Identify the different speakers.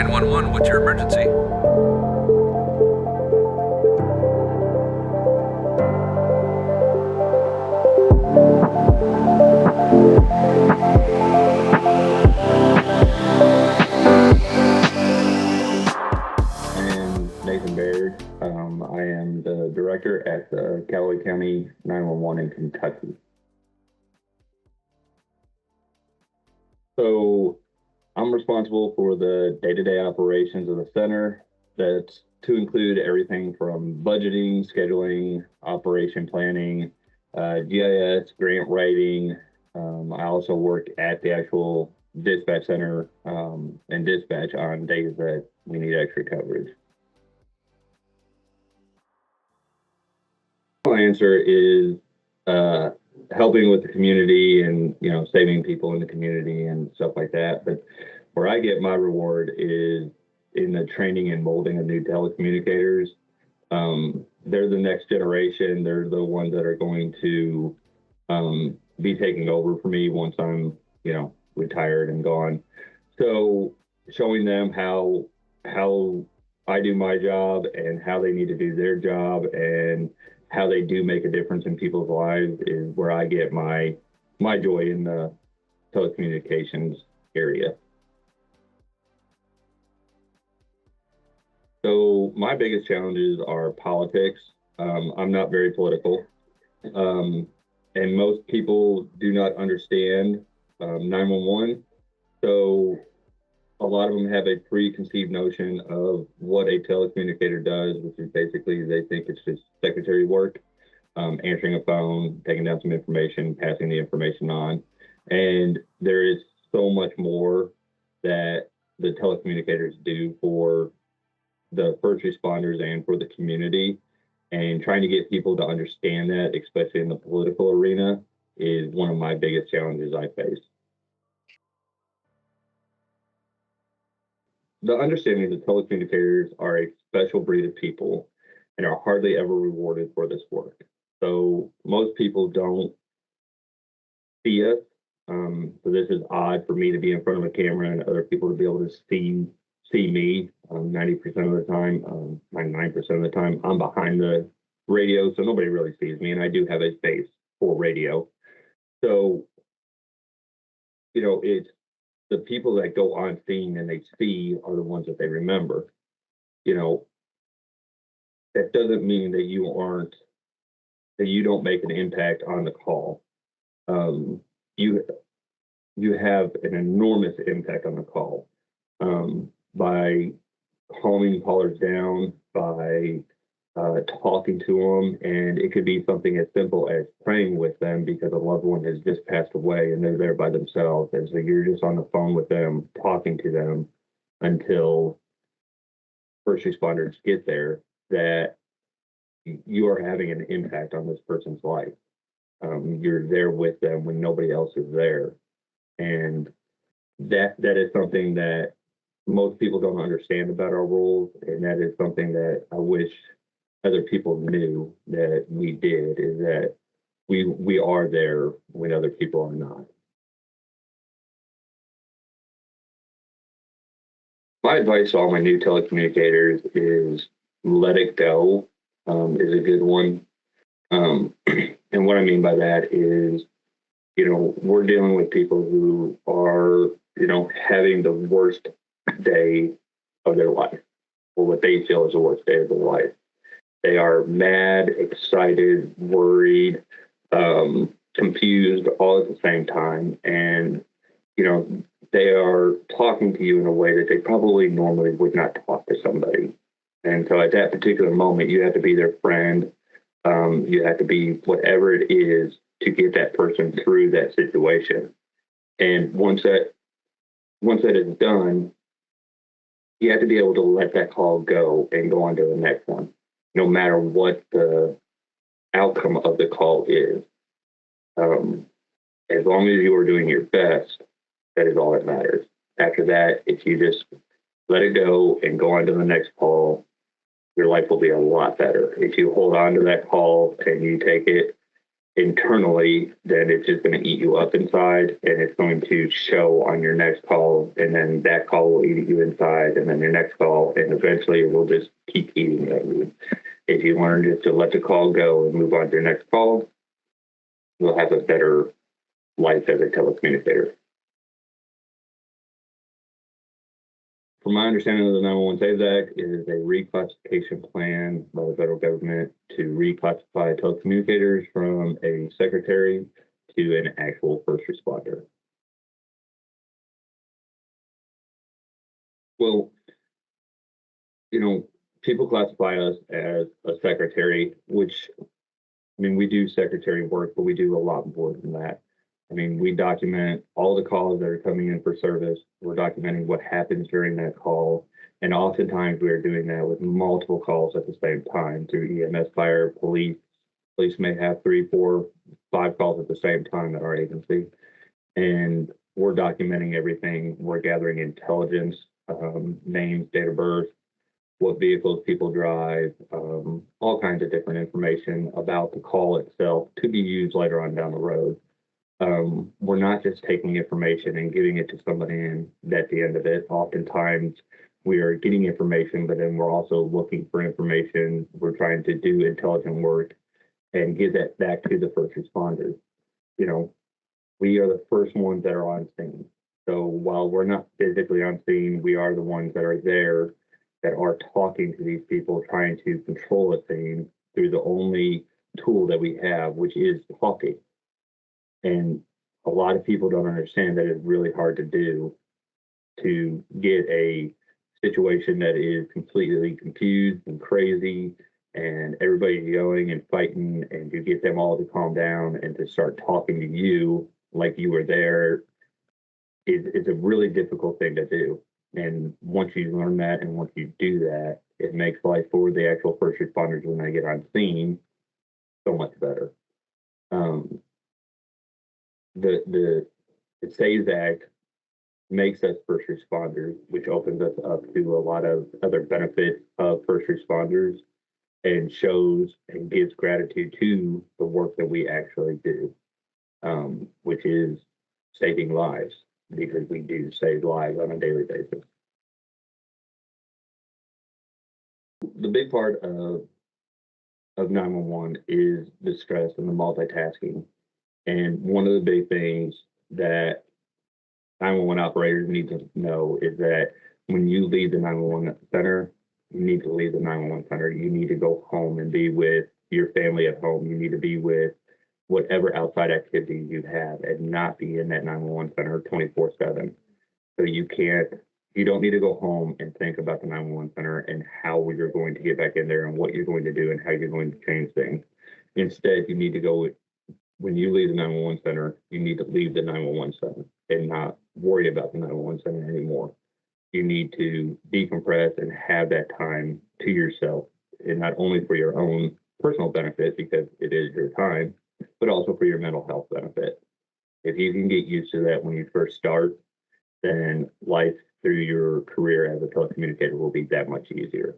Speaker 1: 911, what's your emergency?
Speaker 2: I'm Baird. I am the director at the Callaway County 911 in Kentucky. So I'm responsible for the day-to-day operations of the center. That's to include everything from budgeting, scheduling, operation planning, GIS, grant writing. I also work at the actual dispatch center and dispatch on days that we need extra coverage. My answer is helping with the community and saving people in the community and stuff like that. But where I get my reward is in the training and molding of new telecommunicators. They're the next generation. They're the ones that are going to be taking over for me once I'm retired and gone. So showing them how I do my job and how they need to do their job and how they do make a difference in people's lives is where I get my joy in the telecommunications area. So my biggest challenges are politics. I'm not very political, and most people do not understand 911. So a lot of them have a preconceived notion of what a telecommunicator does, which is basically they think it's just secretary work, answering a phone, taking down some information, passing the information on. And there is so much more that the telecommunicators do for the first responders and for the community. And trying to get people to understand that, especially in the political arena, is one of my biggest challenges I face. The understanding that telecommunicators are a special breed of people and are hardly ever rewarded for this work. So most people don't see us. So this is odd for me to be in front of a camera and other people to be able to see me 90% of the time, 99% of the time. I'm behind the radio, so nobody really sees me, and I do have a face for radio. So, it's the people that go on scene and they see are the ones that they remember. That doesn't mean that you don't make an impact on the call. You have an enormous impact on the call by calming callers down, by talking to them, and it could be something as simple as praying with them because a loved one has just passed away and they're there by themselves, and so you're just on the phone with them, talking to them until first responders get there. That you are having an impact on this person's life. You're there with them when nobody else is there, and that is something that most people don't understand about our roles, and that is something that I wish other people knew that we did, is that we are there when other people are not. My advice to all my new telecommunicators is let it go, is a good one. And what I mean by that is, we're dealing with people who are, having the worst day of their life, or what they feel is the worst day of their life. They are mad, excited, worried, confused all at the same time. And, they are talking to you in a way that they probably normally would not talk to somebody. And so at that particular moment, you have to be their friend. You have to be whatever it is to get that person through that situation. And once that is done, you have to be able to let that call go and go on to the next one, no matter what the outcome of the call is. As long as you are doing your best, that is all that matters. After that, if you just let it go and go on to the next call, your life will be a lot better. If you hold on to that call and you take it internally, then it's just going to eat you up inside, and it's going to show on your next call, and then that call will eat you inside, and then your next call, and eventually it will just keep eating at you. If you learn just to let the call go and move on to your next call, you'll have a better life as a telecommunicator. From my understanding of the 911 Saves Act, it is a reclassification plan by the federal government to reclassify telecommunicators from a secretary to an actual first responder. Well, people classify us as a secretary, which, we do secretary work, but we do a lot more than that. We document all the calls that are coming in for service. We're documenting what happens during that call. And oftentimes we are doing that with multiple calls at the same time through EMS, fire, police. Police may have 3, 4, 5 calls at the same time at our agency. And we're documenting everything. We're gathering intelligence, names, date of birth, what vehicles people drive, all kinds of different information about the call itself to be used later on down the road. We're not just taking information and giving it to somebody and at the end of it. Oftentimes we are getting information, but then we're also looking for information. We're trying to do intelligent work and give that back to the first responders. We are the first ones that are on scene. So while we're not physically on scene, we are the ones that are there that are talking to these people, trying to control a scene through the only tool that we have, which is talking. And a lot of people don't understand that it's really hard to do, to get a situation that is completely confused and crazy and everybody's yelling and fighting, and you get them all to calm down and to start talking to you like you were there. It's a really difficult thing to do. And once you learn that and once you do that, it makes life for the actual first responders when they get on scene so much better. The SAVES Act makes us first responders, which opens us up to a lot of other benefits of first responders and shows and gives gratitude to the work that we actually do, which is saving lives, because we do save lives on a daily basis. The big part of 911 is the stress and the multitasking. And one of the big things that 911 operators need to know is that when you leave the 911 center, you need to leave the 911 center. You need to go home and be with your family at home. You need to be with whatever outside activities you have and not be in that 911 center 24/7. So you don't need to go home and think about the 911 center and how you're going to get back in there and what you're going to do and how you're going to change things. Instead, you need to go when you leave the 911 center, you need to leave the 911 center and not worry about the 911 center anymore. You need to decompress and have that time to yourself, and not only for your own personal benefit, because it is your time, but also for your mental health benefit. If you can get used to that when you first start, then life through your career as a telecommunicator will be that much easier.